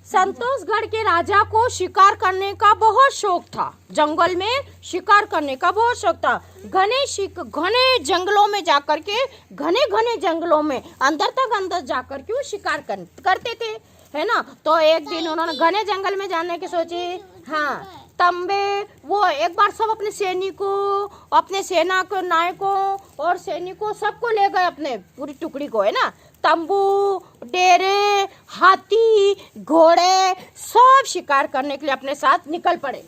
संतोषगढ़ के राजा को शिकार करने का बहुत शौक था। जंगल में शिकार करने का बहुत शौक था। घने जंगलों में जाकर के घने जंगलों में अंदर जाकर के वो शिकार करते थे, है ना। तो एक दिन उन्होंने घने जंगल में जाने की सोची। हाँ, तंबे वो एक बार सब अपने सैनिकों, अपने सेना के नायकों और सैनिकों सबको ले गए, अपने पूरी टुकड़ी को, है ना। तंबू, डेरे, हाथी, घोड़े सब शिकार करने के लिए अपने साथ निकल पड़े।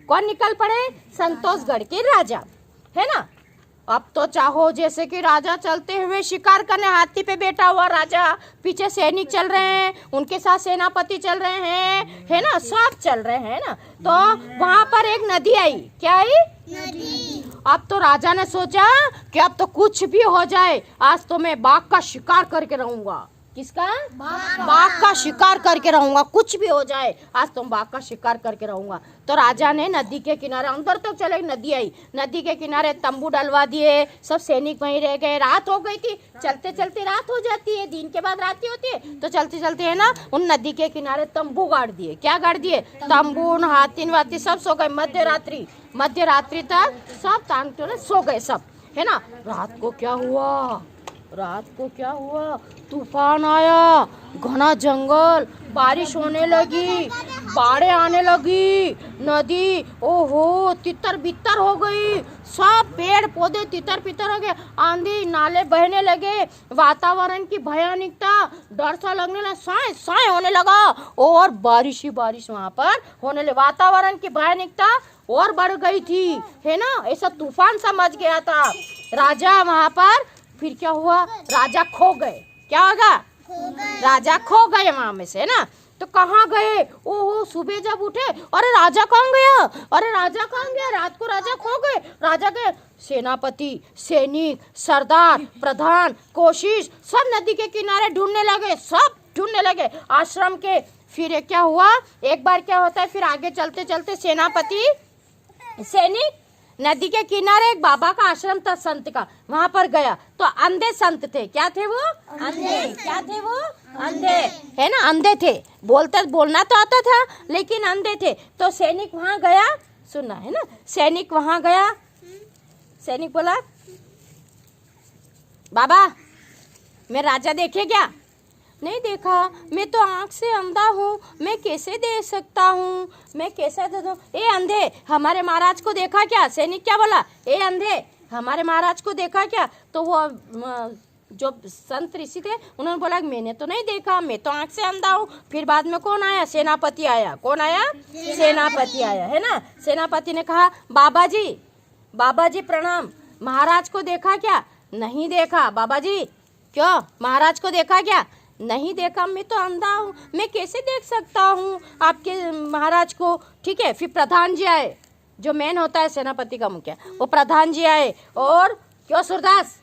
कौन निकल पड़े? संतोषगढ़ के राजा, है ना। अब तो चाहो जैसे कि राजा चलते हुए शिकार करने, हाथी पे बैठा हुआ राजा, पीछे सैनिक चल रहे हैं, उनके साथ सेनापति चल रहे हैं, है ना, सब चल रहे हैं ना। तो वहां पर एक नदी आई। क्या आई? नदी। अब तो राजा ने सोचा कि अब तो कुछ भी हो जाए, आज तो मैं बाघ का शिकार करके रहूंगा। किसका? बाघ का शिकार करके रहूंगा, कुछ भी हो जाए आज तो बाघ का शिकार करके रहूंगा। तो राजा ने नदी के किनारे, अंदर तक चले, नदी आई, नदी के किनारे तंबू डलवा दिए, सब सैनिक वहीं रह गए। रात हो गई थी, चलते चलते रात हो जाती है, दिन के बाद रात ही होती है, तो चलते चलते है ना, उन नदी के किनारे तंबू गाड़ दिए। क्या गाड़ दिए? तंबू, हाथी वाती सब सो गए। मध्य रात्रि तक सब तांग सो गए सब, है ना। रात को क्या हुआ? तूफान आया, घना जंगल, बारिश होने लगी, बाढ़ें आने लगी, नदी ओहो तितर बितर हो गई, सब पेड़ पौधे तितर बितर हो गए, आंधी नाले बहने लगे, वातावरण की भयानकता, डर सा लगने लगा, साए साए होने लगा, और बारिश ही बारिश वहाँ पर होने लगी। वातावरण की भयानकता और बढ़ गई थी, है ना। ऐसा तूफान सा मच गया था। राजा वहाँ पर, फिर क्या हुआ? राजा खो गए। क्या होगा? राजा खो गए वहां में से, है ना। तो कहाँ गए? ओहो, सुबह जब उठे, अरे राजा कहाँ गया? रात को राजा खो गए। राजा गए, सेनापति, सैनिक, सरदार, प्रधान, कोशिश सब नदी के किनारे ढूंढने लगे आश्रम के। फिर क्या हुआ? एक बार क्या होता है, फिर आगे चलते चलते सेनापति, सैनिक, नदी के किनारे एक बाबा का आश्रम था, संत का, वहां पर गया। तो अंधे संत थे। क्या थे वो? अंधे। क्या थे वो? अंधे, है ना, अंधे थे। बोलना तो आता था, लेकिन अंधे थे। तो सैनिक वहां गया, सुनना है ना, सैनिक वहां गया, सैनिक बोला, बाबा मैं राजा देखे क्या? नहीं देखा, मैं तो आँख से अंधा हूँ, मैं कैसे दे सकता हूँ, मैं कैसे दे दूँ? ए अंधे, हमारे महाराज को देखा क्या? सैनिक क्या बोला? ए अंधे, हमारे महाराज को देखा क्या? तो वो जो संत ऋषि थे उन्होंने बोला मैंने तो नहीं देखा, मैं तो आँख से अंधा हूँ। फिर बाद में कौन आया? सेनापति आया। कौन आया? सेनापति आया, है ना। सेनापति ने कहा, बाबा जी प्रणाम, महाराज को देखा क्या? नहीं देखा। बाबा जी क्यों? महाराज को देखा क्या? नहीं देखा, मैं तो अंधा हूँ, मैं कैसे देख सकता हूँ आपके महाराज को? ठीक है। फिर प्रधान जी आए, जो मेन होता है सेनापति का मुखिया, वो प्रधान जी आए, और क्यों सूरदास,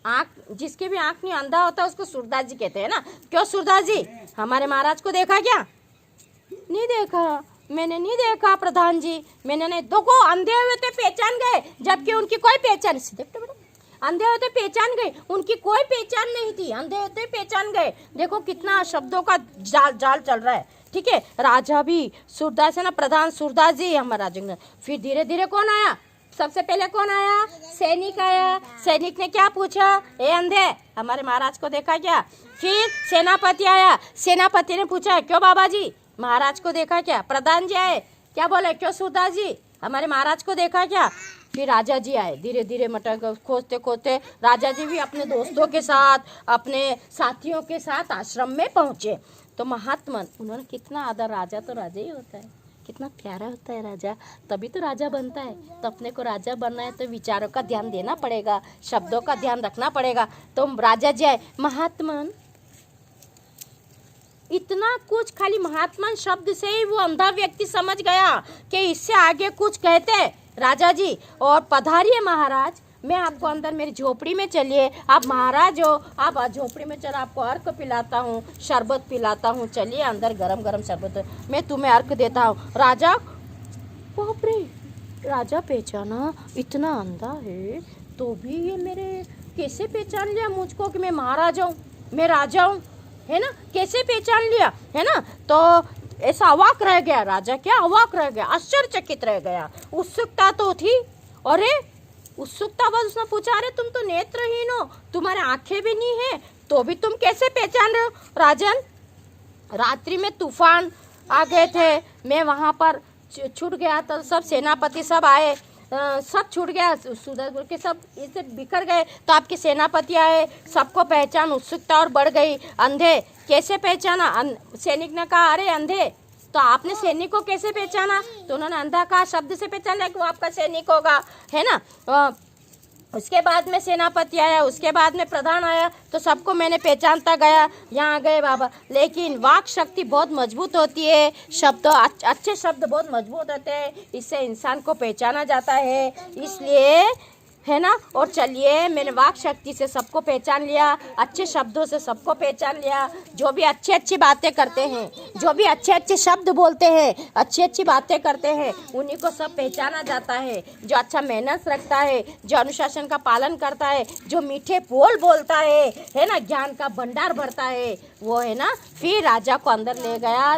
आँख जिसके भी आँख नहीं अंधा होता उसको सूरदास जी कहते हैं ना। क्यों सूरदास जी, हमारे महाराज को देखा क्या? नहीं देखा, मैंने नहीं देखा प्रधान जी, मैंने नहीं। देखो अंधे हुए तो पहचान गए, जबकि उनकी कोई पहचान, अंधे होते पहचान गए, उनकी कोई पहचान नहीं थी, अंधे होते पहचान गए। देखो कितना शब्दों का जाल चल रहा है। ठीक है। राजा भी सूरदास है ना, प्रधान सूरदास जी हमारा राजा। फिर धीरे धीरे कौन आया? सबसे पहले कौन आया? सैनिक आया। सैनिक ने क्या पूछा? ए अंधे, हमारे महाराज को देखा क्या? फिर सेनापति आया। सेनापति ने पूछा, क्यों बाबा जी, महाराज को देखा क्या? प्रधान जी आए, क्या बोले? क्यों सूरदास जी, हमारे महाराज को देखा क्या? फिर राजा जी आए। धीरे धीरे मटक खोजते खोजते राजा जी भी अपने दोस्तों के साथ, अपने साथियों के साथ आश्रम में पहुँचे। तो महात्मा, उन्होंने कितना आदर, राजा तो राजा ही होता है, कितना प्यारा होता है राजा, तभी तो राजा बनता है। तो अपने को राजा बनना है तो विचारों का ध्यान देना पड़ेगा, शब्दों का ध्यान रखना पड़ेगा। तो राजा जी आए, महात्मा, इतना कुछ खाली महात्मा शब्द से ही वो अंधा व्यक्ति समझ गया कि इससे आगे कुछ कहते। राजा जी, और पधारिए महाराज, मैं आपको अंदर मेरी झोपड़ी में चलिए, आप महाराज हो, आप झोपड़ी में चलो, आपको अर्क पिलाता हूँ, शरबत पिलाता हूँ, चलिए अंदर गरम गरम शरबत मैं तुम्हें अर्क देता हूँ। राजा, बाप रे, राजा पहचाना, इतना अंधा है तो भी ये मेरे कैसे पहचान लिया मुझको कि मैं महाराज हूँ, मैं राजा हूँ, है ना, कैसे पहचान लिया, है ना। तो ऐसा अवाक रह गया राजा, क्या अवाक रह गया, आश्चर्यचकित रह गया। उत्सुकता तो थी, अरे उत्सुकता बस उसने पूछा, अरे तुम तो नेत्रहीन हो, तुम्हारे आंखें भी नहीं है, तो भी तुम कैसे पहचान रहे हो? राजन, रात्रि में तूफान आ गए थे, मैं वहाँ पर छूट गया था, सब सेनापति सब आए, सब छूट गया, सूरजपुर के सब इसे बिखर गए, तो आपके सेनापति आए, सबको पहचान, उत्सुकता और बढ़ गई। अंधे कैसे पहचाना? सैनिक ने कहा, अरे अंधे, तो आपने सैनिक को कैसे पहचाना? तो उन्होंने अंधा कहा, शब्द से पहचाना कि वो आपका सैनिक होगा, है ना। उसके बाद में सेनापति आया, उसके बाद में प्रधान आया, तो सबको मैंने पहचानता गया, यहाँ गए बाबा। लेकिन वाक शक्ति बहुत मजबूत होती है, शब्द अच्छे शब्द बहुत मजबूत होते हैं, इससे इंसान को पहचाना जाता है, इसलिए है ना। और चलिए, मैंने वाक शक्ति से सबको पहचान लिया, अच्छे शब्दों से सबको पहचान लिया। जो भी अच्छी अच्छी बातें करते हैं, जो भी अच्छे अच्छे शब्द बोलते हैं, अच्छी अच्छी बातें करते हैं, उन्हीं को सब पहचाना जाता है। जो अच्छा मेहनत रखता है, जो अनुशासन का पालन करता है, जो मीठे बोल बोलता है ना, ज्ञान का भंडार भरता है, वो है ना। फिर राजा को अंदर ले गया